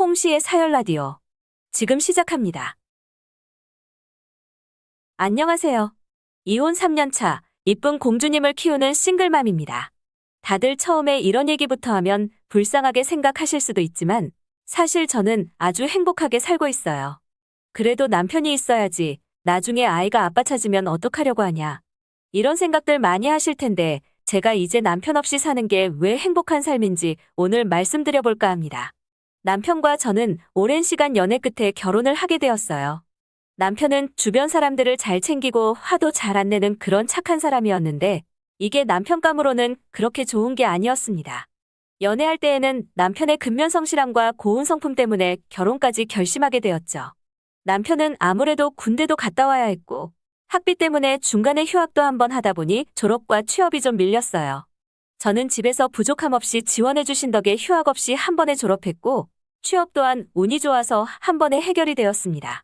홍시의 사열 라디오. 지금 시작합니다. 안녕하세요. 이혼 3년차, 이쁜 공주님을 키우는 싱글맘입니다. 다들 처음에 이런 얘기부터 하면 불쌍하게 생각하실 수도 있지만 사실 저는 아주 행복하게 살고 있어요. 그래도 남편이 있어야지. 나중에 아이가 아빠 찾으면 어떡하려고 하냐. 이런 생각들 많이 하실 텐데 제가 이제 남편 없이 사는 게 왜 행복한 삶인지 오늘 말씀드려볼까 합니다. 남편과 저는 오랜 시간 연애 끝에 결혼을 하게 되었어요. 남편은 주변 사람들을 잘 챙기고 화도 잘 안 내는 그런 착한 사람이었는데 이게 남편감으로는 그렇게 좋은 게 아니었습니다. 연애할 때에는 남편의 근면성실함과 고운 성품 때문에 결혼까지 결심하게 되었죠. 남편은 아무래도 군대도 갔다 와야 했고 학비 때문에 중간에 휴학도 한번 하다 보니 졸업과 취업이 좀 밀렸어요. 저는 집에서 부족함 없이 지원해 주신 덕에 휴학 없이 한 번에 졸업했고 취업 또한 운이 좋아서 한 번에 해결이 되었습니다.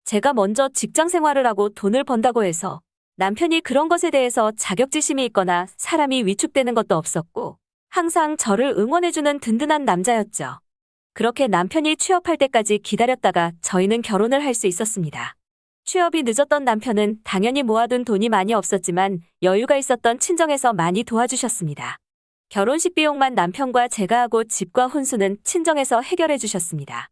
제가 먼저 직장 생활을 하고 돈을 번다고 해서 남편이 그런 것에 대해서 자격지심이 있거나 사람이 위축되는 것도 없었고 항상 저를 응원해주는 든든한 남자였죠. 그렇게 남편이 취업할 때까지 기다렸다가 저희는 결혼을 할 수 있었습니다. 취업이 늦었던 남편은 당연히 모아둔 돈이 많이 없었지만 여유가 있었던 친정에서 많이 도와주셨습니다. 결혼식 비용만 남편과 제가 하고 집과 혼수는 친정에서 해결해 주셨습니다.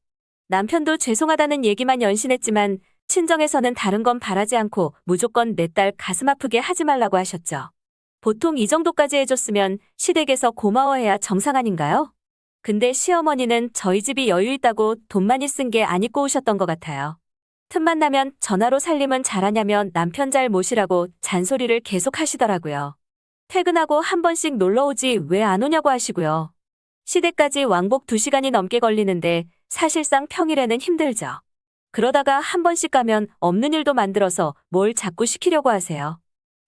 남편도 죄송하다는 얘기만 연신했지만 친정에서는 다른 건 바라지 않고 무조건 내 딸 가슴 아프게 하지 말라고 하셨죠. 보통 이 정도까지 해줬으면 시댁에서 고마워해야 정상 아닌가요? 근데 시어머니는 저희 집이 여유 있다고 돈 많이 쓴 게 안 입고 오셨던 것 같아요. 틈만 나면 전화로 살림은 잘하냐며 남편 잘 모시라고 잔소리를 계속 하시더라고요. 퇴근하고 한 번씩 놀러오지 왜 안 오냐고 하시고요. 시댁까지 왕복 2시간이 넘게 걸리는데 사실상 평일에는 힘들죠. 그러다가 한 번씩 가면 없는 일도 만들어서 뭘 자꾸 시키려고 하세요.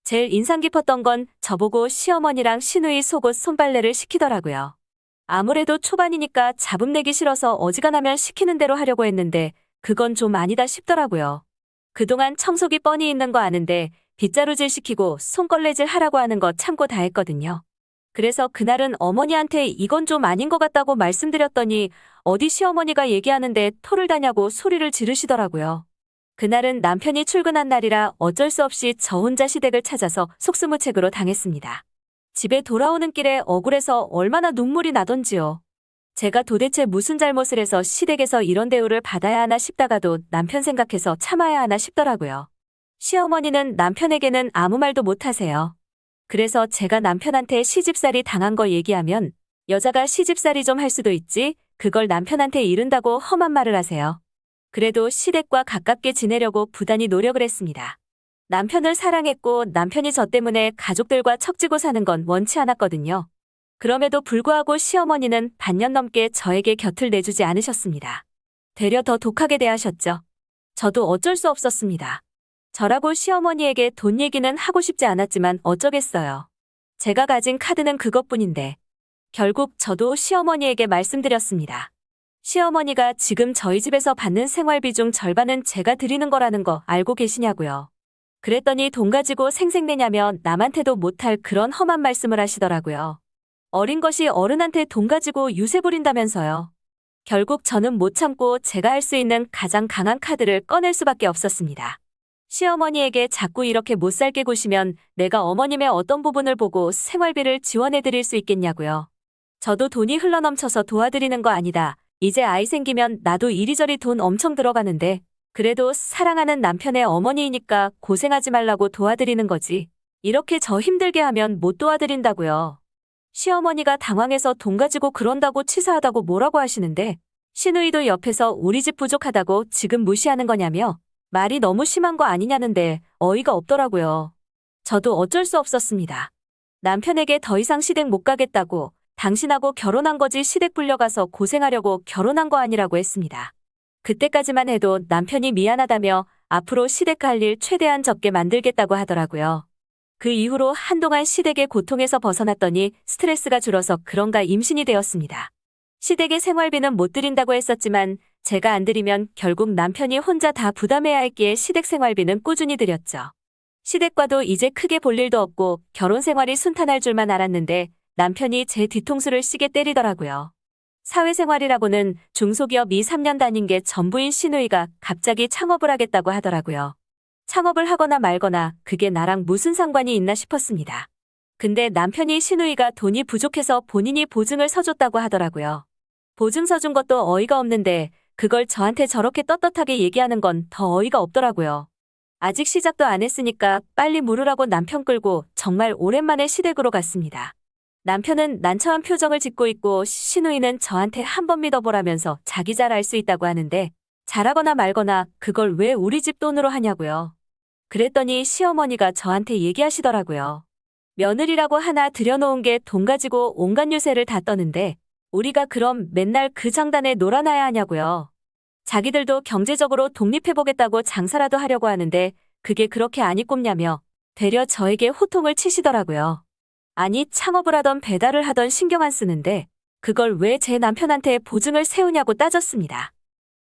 제일 인상 깊었던 건 저보고 시어머니랑 시누이 속옷 손빨래를 시키더라고요. 아무래도 초반이니까 잡음내기 싫어서 어지간하면 시키는 대로 하려고 했는데 그건 좀 아니다 싶더라고요. 그동안 청소기 뻔히 있는 거 아는데 빗자루질 시키고 손걸레질 하라고 하는 거 참고 다 했거든요. 그래서 그날은 어머니한테 이건 좀 아닌 것 같다고 말씀드렸더니 어디 시어머니가 얘기하는데 토를 다냐고 소리를 지르시더라고요. 그날은 남편이 출근한 날이라 어쩔 수 없이 저 혼자 시댁을 찾아서 속수무책으로 당했습니다. 집에 돌아오는 길에 억울해서 얼마나 눈물이 나던지요. 제가 도대체 무슨 잘못을 해서 시댁에서 이런 대우를 받아야 하나 싶다가도 남편 생각해서 참아야 하나 싶더라고요. 시어머니는 남편에게는 아무 말도 못 하세요. 그래서 제가 남편한테 시집살이 당한 거 얘기하면 여자가 시집살이 좀 할 수도 있지 그걸 남편한테 이른다고 험한 말을 하세요. 그래도 시댁과 가깝게 지내려고 부단히 노력을 했습니다. 남편을 사랑했고 남편이 저 때문에 가족들과 척지고 사는 건 원치 않았거든요. 그럼에도 불구하고 시어머니는 반년 넘게 저에게 곁을 내주지 않으셨습니다. 되려 더 독하게 대하셨죠. 저도 어쩔 수 없었습니다. 저라고 시어머니에게 돈 얘기는 하고 싶지 않았지만 어쩌겠어요. 제가 가진 카드는 그것뿐인데 결국 저도 시어머니에게 말씀드렸습니다. 시어머니가 지금 저희 집에서 받는 생활비 중 절반은 제가 드리는 거라는 거 알고 계시냐고요. 그랬더니 돈 가지고 생색내냐며 남한테도 못할 그런 험한 말씀을 하시더라고요. 어린 것이 어른한테 돈 가지고 유세 부린다면서요. 결국 저는 못 참고 제가 할 수 있는 가장 강한 카드를 꺼낼 수밖에 없었습니다. 시어머니에게 자꾸 이렇게 못 살게 구시면 내가 어머님의 어떤 부분을 보고 생활비를 지원해 드릴 수 있겠냐고요. 저도 돈이 흘러넘쳐서 도와드리는 거 아니다. 이제 아이 생기면 나도 이리저리 돈 엄청 들어가는데 그래도 사랑하는 남편의 어머니이니까 고생하지 말라고 도와드리는 거지. 이렇게 저 힘들게 하면 못 도와드린다고요. 시어머니가 당황해서 돈 가지고 그런다고 치사하다고 뭐라고 하시는데 시누이도 옆에서 우리 집 부족하다고 지금 무시하는 거냐며 말이 너무 심한 거 아니냐는데 어이가 없더라고요. 저도 어쩔 수 없었습니다. 남편에게 더 이상 시댁 못 가겠다고 당신하고 결혼한 거지 시댁 불려가서 고생하려고 결혼한 거 아니라고 했습니다. 그때까지만 해도 남편이 미안하다며 앞으로 시댁 갈 일 최대한 적게 만들겠다고 하더라고요. 그 이후로 한동안 시댁의 고통에서 벗어났더니 스트레스가 줄어서 그런가 임신이 되었습니다. 시댁의 생활비는 못 드린다고 했었지만 제가 안 드리면 결국 남편이 혼자 다 부담해야 했기에 시댁 생활비는 꾸준히 드렸죠. 시댁과도 이제 크게 볼 일도 없고 결혼 생활이 순탄할 줄만 알았는데 남편이 제 뒤통수를 시게 때리더라고요. 사회생활이라고는 중소기업 2, 3년 다닌 게 전부인 시누이가 갑자기 창업을 하겠다고 하더라고요. 창업을 하거나 말거나 그게 나랑 무슨 상관이 있나 싶었습니다. 근데 남편이 시누이가 돈이 부족해서 본인이 보증을 서줬다고 하더라고요. 보증 서준 것도 어이가 없는데 그걸 저한테 저렇게 떳떳하게 얘기하는 건 더 어이가 없더라고요. 아직 시작도 안 했으니까 빨리 물으라고 남편 끌고 정말 오랜만에 시댁으로 갔습니다. 남편은 난처한 표정을 짓고 있고 시누이는 저한테 한번 믿어보라면서 자기 잘 알 수 있다고 하는데 잘하거나 말거나 그걸 왜 우리 집 돈으로 하냐고요. 그랬더니 시어머니가 저한테 얘기하시더라고요. 며느리라고 하나 들여놓은 게 돈 가지고 온갖 유세를 다 떠는데 우리가 그럼 맨날 그 장단에 놀아나야 하냐고요. 자기들도 경제적으로 독립해보겠다고 장사라도 하려고 하는데 그게 그렇게 안이 꼽냐며 되려 저에게 호통을 치시더라고요. 아니 창업을 하던 배달을 하던 신경 안 쓰는데 그걸 왜 제 남편한테 보증을 세우냐고 따졌습니다.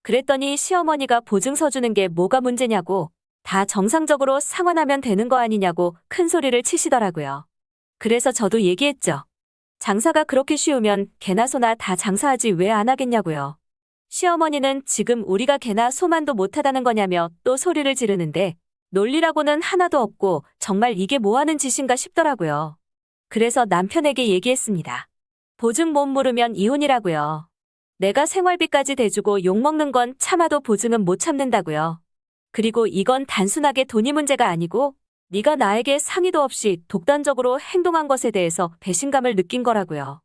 그랬더니 시어머니가 보증 서주는 게 뭐가 문제냐고 다 정상적으로 상환하면 되는 거 아니냐고 큰 소리를 치시더라고요. 그래서 저도 얘기했죠. 장사가 그렇게 쉬우면 개나 소나 다 장사하지 왜 안 하겠냐고요. 시어머니는 지금 우리가 개나 소만도 못하다는 거냐며 또 소리를 지르는데 논리라고는 하나도 없고 정말 이게 뭐하는 짓인가 싶더라고요. 그래서 남편에게 얘기했습니다. 보증 못 물으면 이혼이라고요. 내가 생활비까지 대주고 욕먹는 건 참아도 보증은 못 참는다고요. 그리고 이건 단순하게 돈이 문제가 아니고 네가 나에게 상의도 없이 독단적으로 행동한 것에 대해서 배신감을 느낀 거라고요.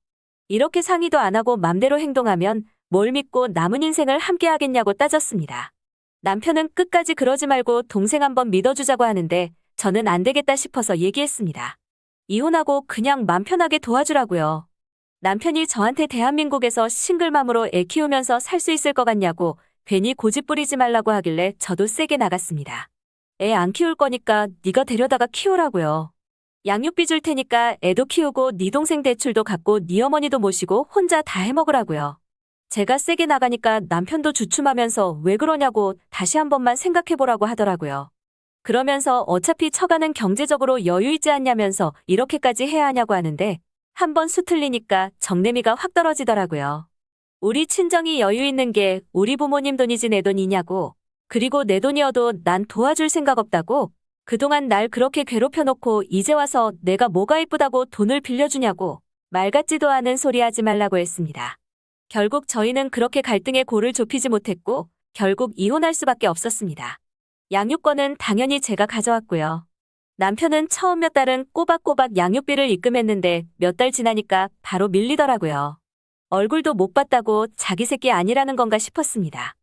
이렇게 상의도 안 하고 맘대로 행동하면 뭘 믿고 남은 인생을 함께 하겠냐고 따졌습니다. 남편은 끝까지 그러지 말고 동생 한번 믿어주자고 하는데 저는 안 되겠다 싶어서 얘기했습니다. 이혼하고 그냥 맘 편하게 도와주라고요. 남편이 저한테 대한민국에서 싱글맘으로 애 키우면서 살 수 있을 것 같냐고 괜히 고집 부리지 말라고 하길래 저도 세게 나갔습니다. 애 안 키울 거니까 네가 데려다가 키우라고요. 양육비 줄 테니까 애도 키우고 네 동생 대출도 갚고 네 어머니도 모시고 혼자 다 해먹으라고요. 제가 세게 나가니까 남편도 주춤하면서 왜 그러냐고 다시 한 번만 생각해보라고 하더라고요. 그러면서 어차피 처가는 경제적으로 여유 있지 않냐면서 이렇게까지 해야 하냐고 하는데 한 번 수틀리니까 정내미가 확 떨어지더라고요. 우리 친정이 여유 있는 게 우리 부모님 돈이지 내 돈이냐고. 그리고 내 돈이어도 난 도와줄 생각 없다고. 그동안 날 그렇게 괴롭혀놓고 이제 와서 내가 뭐가 이쁘다고 돈을 빌려주냐고. 말 같지도 않은 소리 하지 말라고 했습니다. 결국 저희는 그렇게 갈등의 골을 좁히지 못했고 결국 이혼할 수밖에 없었습니다. 양육권은 당연히 제가 가져왔고요. 남편은 처음 몇 달은 꼬박꼬박 양육비를 입금했는데 몇 달 지나니까 바로 밀리더라고요. 얼굴도 못 봤다고 자기 새끼 아니라는 건가 싶었습니다.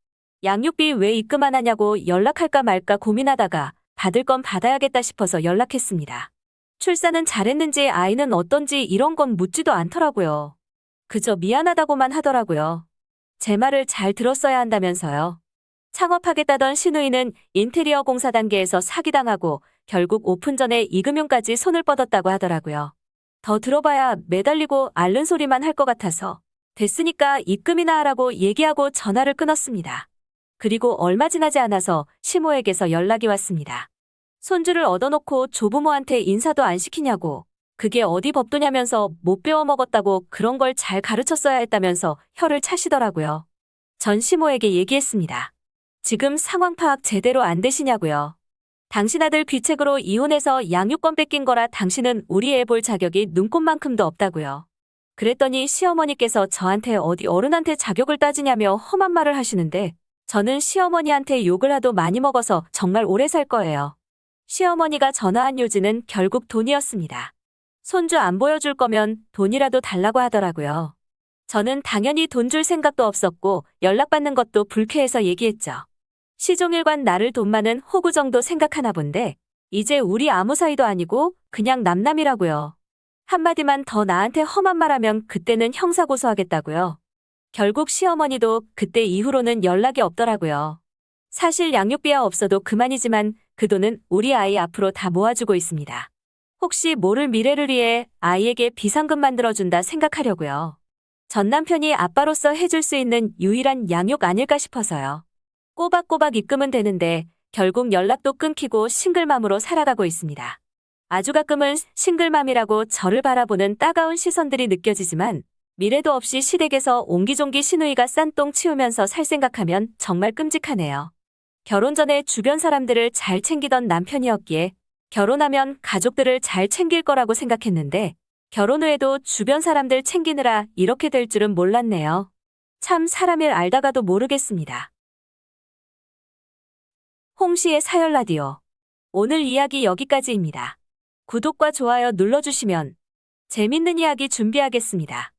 양육비 왜 입금 안 하냐고 연락할까 말까 고민하다가 받을 건 받아야겠다 싶어서 연락했습니다. 출산은 잘했는지 아이는 어떤지 이런 건 묻지도 않더라고요. 그저 미안하다고만 하더라고요. 제 말을 잘 들었어야 한다면서요. 창업하겠다던 시누이는 인테리어 공사 단계에서 사기당하고 결국 오픈 전에 이금융까지 손을 뻗었다고 하더라고요. 더 들어봐야 매달리고 앓는 소리만 할 것 같아서 됐으니까 입금이나 하라고 얘기하고 전화를 끊었습니다. 그리고 얼마 지나지 않아서 시모에게서 연락이 왔습니다. 손주를 얻어놓고 조부모한테 인사도 안 시키냐고. 그게 어디 법도냐면서 못 배워먹었다고 그런 걸 잘 가르쳤어야 했다면서 혀를 차시더라고요. 전 시모에게 얘기했습니다. 지금 상황 파악 제대로 안 되시냐고요. 당신 아들 귀책으로 이혼해서 양육권 뺏긴 거라 당신은 우리 애 볼 자격이 눈꼽만큼도 없다고요. 그랬더니 시어머니께서 저한테 어디 어른한테 자격을 따지냐며 험한 말을 하시는데 저는 시어머니한테 욕을 하도 많이 먹어서 정말 오래 살 거예요. 시어머니가 전화한 요지는 결국 돈이었습니다. 손주 안 보여줄 거면 돈이라도 달라고 하더라고요. 저는 당연히 돈 줄 생각도 없었고 연락받는 것도 불쾌해서 얘기했죠. 시종일관 나를 돈 많은 호구 정도 생각하나 본데 이제 우리 아무 사이도 아니고 그냥 남남이라고요. 한마디만 더 나한테 험한 말하면 그때는 형사고소하겠다고요. 결국 시어머니도 그때 이후로는 연락이 없더라고요. 사실 양육비야 없어도 그만이지만 그 돈은 우리 아이 앞으로 다 모아주고 있습니다. 혹시 모를 미래를 위해 아이에게 비상금 만들어준다 생각하려고요. 전 남편이 아빠로서 해줄 수 있는 유일한 양육 아닐까 싶어서요. 꼬박꼬박 입금은 되는데 결국 연락도 끊기고 싱글맘으로 살아가고 있습니다. 아주 가끔은 싱글맘이라고 저를 바라보는 따가운 시선들이 느껴지지만 미래도 없이 시댁에서 옹기종기 시누이가 싼 똥 치우면서 살 생각하면 정말 끔찍하네요. 결혼 전에 주변 사람들을 잘 챙기던 남편이었기에 결혼하면 가족들을 잘 챙길 거라고 생각했는데 결혼 후에도 주변 사람들 챙기느라 이렇게 될 줄은 몰랐네요. 참 사람일 알다가도 모르겠습니다. 홍시의 사열 라디오. 오늘 이야기 여기까지입니다. 구독과 좋아요 눌러주시면 재밌는 이야기 준비하겠습니다.